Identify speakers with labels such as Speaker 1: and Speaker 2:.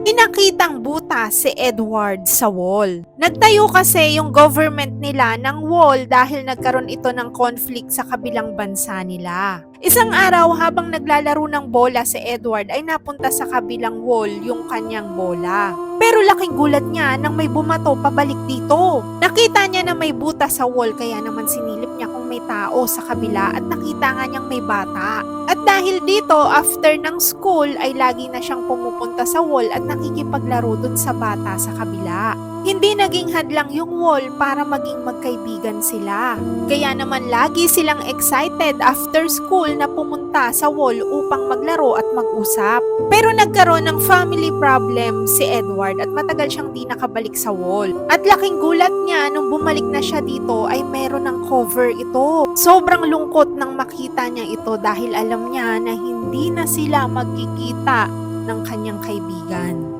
Speaker 1: Pinakitang butas si Edward sa wall. Nagtayo kasi yung government nila ng wall dahil nagkaroon ito ng conflict sa kabilang bansa nila. Isang araw habang naglalaro ng bola si Edward ay napunta sa kabilang wall yung kanyang bola. Pero laking gulat niya nang may bumato pabalik dito. Nakita niya na may butas sa wall kaya naman sinilip niya kung may tao sa kabila at nakita nga niyang may bata. At dahil dito, after ng school ay lagi na siyang pumupunta sa wall at nakikipaglaro dun sa bata sa kabila. Hindi naging hadlang yung wall para maging magkaibigan sila. Kaya naman lagi silang excited after school na pumunta sa wall upang maglaro at mag-usap. Pero nagkaroon ng family problem si Edward at matagal siyang di nakabalik sa wall. At laking gulat niya nung bumalik na siya dito ay meron ng cover ito. Sobrang lungkot nang makita niya ito dahil alam niya na hindi na sila magkikita ng kanyang kaibigan.